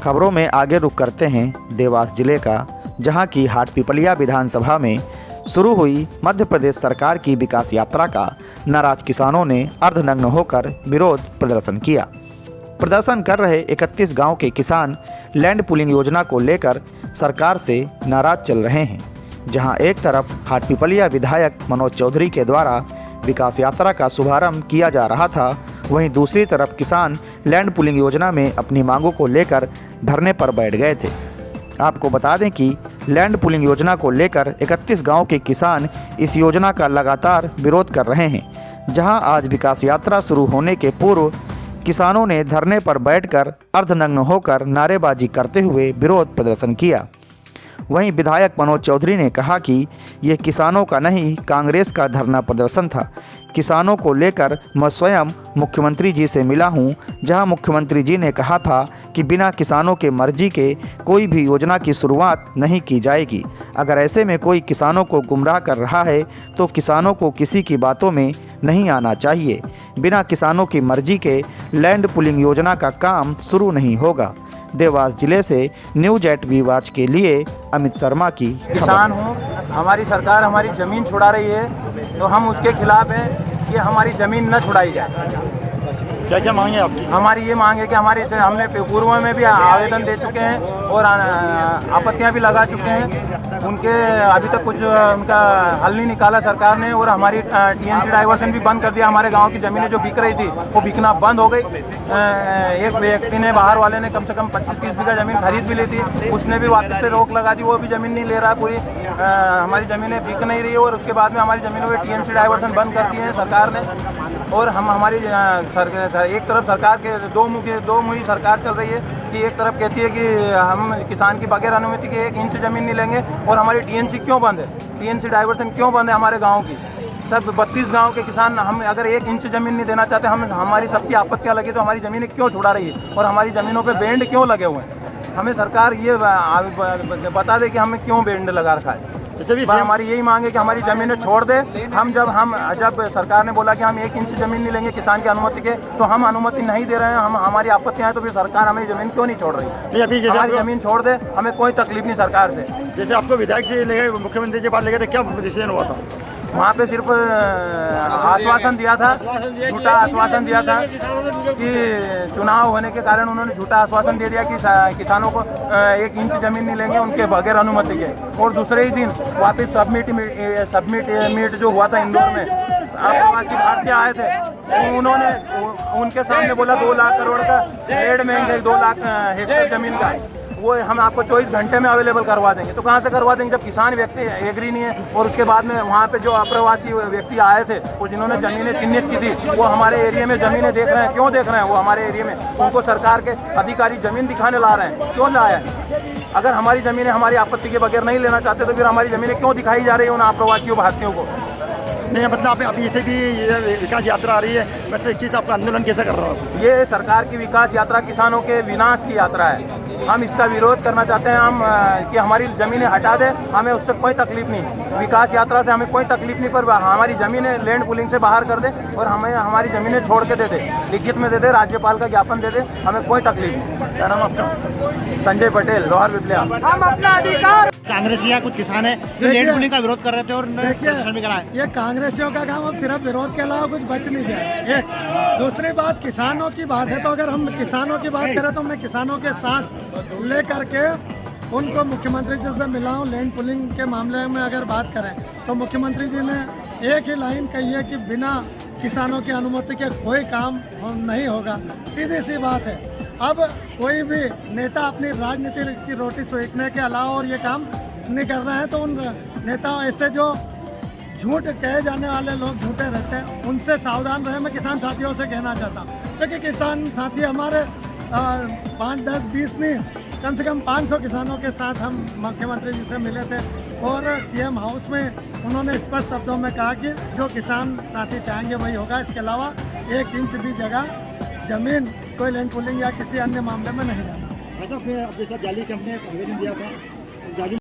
खबरों में आगे रुख करते हैं देवास जिले का, जहां की हाटपिपलिया विधानसभा में शुरू हुई मध्य प्रदेश सरकार की विकास यात्रा का नाराज किसानों ने अर्धनग्न होकर विरोध प्रदर्शन किया। प्रदर्शन कर रहे 31 गांव के किसान लैंड पूलिंग योजना को लेकर सरकार से नाराज चल रहे हैं। जहां एक तरफ हाटपिपलिया विधायक मनोज चौधरी के द्वारा विकास यात्रा का शुभारंभ किया जा रहा था, वहीं दूसरी तरफ किसान लैंड पूलिंग योजना में अपनी मांगों को लेकर धरने पर बैठ गए थे। आपको बता दें कि लैंड पूलिंग योजना को लेकर 31 गांव के किसान इस योजना का लगातार विरोध कर रहे हैं। जहां आज विकास यात्रा शुरू होने के पूर्व किसानों ने धरने पर बैठकर अर्धनग्न होकर नारेबाजी करते हुए विरोध प्रदर्शन किया। वहीं विधायक मनोज चौधरी ने कहा कि ये किसानों का नहीं, कांग्रेस का धरना प्रदर्शन था। किसानों को लेकर मैं स्वयं मुख्यमंत्री जी से मिला हूं, जहां मुख्यमंत्री जी ने कहा था कि बिना किसानों के मर्जी के कोई भी योजना की शुरुआत नहीं की जाएगी। अगर ऐसे में कोई किसानों को गुमराह कर रहा है तो किसानों को किसी की बातों में नहीं आना चाहिए। बिना किसानों की मर्जी के लैंड पूलिंग योजना का काम शुरू नहीं होगा। देवास जिले से न्यूज 8 वाच के लिए अमित शर्मा की। किसान हूँ, हमारी सरकार हमारी ज़मीन छुड़ा रही है तो हम उसके खिलाफ हैं कि हमारी ज़मीन न छुड़ाई जाए। क्या क्या मांगे आपकी? हमारी ये मांग है कि हमने पूर्व में भी आवेदन दे चुके हैं और आपत्तियां भी लगा चुके हैं। उनके अभी तक कुछ उनका हल नहीं निकाला सरकार ने, और हमारी टीएनसी डाइवर्सन भी बंद कर दिया। हमारे गांव की ज़मीनें जो बिक रही थी वो बिकना बंद हो गई। एक व्यक्ति ने, बाहर वाले ने कम से कम 25-30 बीघा ज़मीन खरीद भी ली थी, उसने भी वापस से रोक लगा दी, वो भी ज़मीन नहीं ले रहा है पूरी। हमारी ज़मीनें बिक नहीं रही है और उसके बाद में हमारी ज़मीनों के टीएनसी डाइवर्सन बंद कर दिए हैं सरकार ने। और हमारी एक तरफ सरकार के दो मुही सरकार चल रही है कि एक तरफ कहती है कि हम किसान की बगैर अनुमति के 1 इंच ज़मीन नहीं लेंगे, और हमारी टीएनसी क्यों बंद है, टीएनसी डाइवर्सन क्यों बंद है हमारे गांव की। सब 32 गांव के किसान हम अगर 1 इंच ज़मीन नहीं देना चाहते, हमारी सबकी आपत्तियां लगी तो हमारी ज़मीनें क्यों छुड़ा रही है और हमारी ज़मीनों पे बैंड क्यों लगे हुए हैं। हमें सरकार ये बता दे कि हमें क्यों बैंड लगा रखा है। हमारी यही मांग है कि हमारी ज़मीनें छोड़ दे। जब सरकार ने बोला कि हम 1 इंच ज़मीन नहीं लेंगे किसान की अनुमति के, तो हम अनुमति नहीं दे रहे हैं। हमारी आपत्तियां हैं तो फिर सरकार हमें ज़मीन क्यों नहीं छोड़ रही? अभी हमारी ज़मीन छोड़ दे, हमें कोई तकलीफ नहीं सरकार से। जैसे आपको विधायक जी ले गए, मुख्यमंत्री के पास ले गए थे, क्या डिसीजन हुआ था? वहाँ पे सिर्फ आश्वासन दिया था, झूठा आश्वासन दिया था कि चुनाव होने के कारण उन्होंने झूठा आश्वासन दे दिया कि किसानों को 1 इंच ज़मीन नहीं लेंगे उनके बगैर अनुमति के। और दूसरे ही दिन वापस सबमिट जो हुआ था इंदौर में, प्रवासी भारतीय आए थे, उन्होंने उनके सामने बोला 2 लाख करोड़ का रेड में 2 लाख हेक्टेयर ज़मीन का वो हम आपको 24 घंटे में अवेलेबल करवा देंगे। तो कहाँ से करवा देंगे जब किसान व्यक्ति एग्री नहीं है। और उसके बाद में वहाँ पे जो अप्रवासी व्यक्ति आए थे, वो जिन्होंने ज़मीनें चिन्हित की थी, वो हमारे एरिया में ज़मीनें देख रहे हैं। क्यों देख रहे हैं वो हमारे एरिया में? उनको सरकार के अधिकारी ज़मीन दिखाने ला रहे हैं। क्यों लाया है? अगर हमारी ज़मीनें हमारी आपत्ति के बगैर नहीं लेना चाहते तो फिर हमारी ज़मीनें क्यों दिखाई जा रही है उन अप्रवासियों भारतीयों को? नहीं, मतलब अभी इसे भी विकास यात्रा आ रही है, मतलब इस चीज़ आपका आंदोलन कैसे कर रहा हो? ये सरकार की विकास यात्रा किसानों के विनाश की यात्रा है। हम इसका विरोध करना चाहते हैं कि हमारी ज़मीनें हटा दे, हमें उससे कोई तकलीफ नहीं। विकास यात्रा से हमें कोई तकलीफ नहीं, पर हमारी ज़मीनें लैंड पूलिंग से बाहर कर दे और हमें हमारी ज़मीनें छोड़ के दे दे, लिखित में दे दे, राज्यपाल का ज्ञापन दे दे, हमें कोई तकलीफ नहीं। क्या नाम आपका? संजय पटेल, लोहार पिपलिया। हम अपना अधिकार। कांग्रेसिया कुछ किसान है जो लैंड पूलिंग का विरोध कर रहे थे और ये कांग्रेसियों का काम, अब सिर्फ विरोध के अलावा कुछ बच नहीं गया। एक दूसरी बात, किसानों की बात है तो अगर हम किसानों की बात करें तो मैं किसानों के साथ लेकर के उनको मुख्यमंत्री जी से मिला हूँ। लैंड पूलिंग के मामले में अगर बात करें तो मुख्यमंत्री जी ने एक ही लाइन कही है कि बिना किसानों की अनुमति के कोई काम नहीं होगा। सीधी सी बात है। अब कोई भी नेता अपनी राजनीति की रोटी सेकने के अलावा और ये काम नहीं कर रहे हैं, तो उन नेताओं ऐसे जो झूठ कहे जाने वाले लोग झूठे रहते हैं, उनसे सावधान रहे। मैं किसान साथियों से कहना चाहता हूँ क्योंकि किसान साथी हमारे 5, 10, 20 नहीं, कम से कम 500 किसानों के साथ हम मुख्यमंत्री जी से मिले थे और सीएम हाउस में उन्होंने स्पष्ट शब्दों में कहा कि जो किसान साथी चाहेंगे वही होगा। इसके अलावा 1 इंच भी जगह ज़मीन कोई लैंड पूलिंग या किसी अन्य मामले में नहीं जाना। अच्छा, फिर अपने साथ जाली कंपनी ने आवेदन दिया था, जाली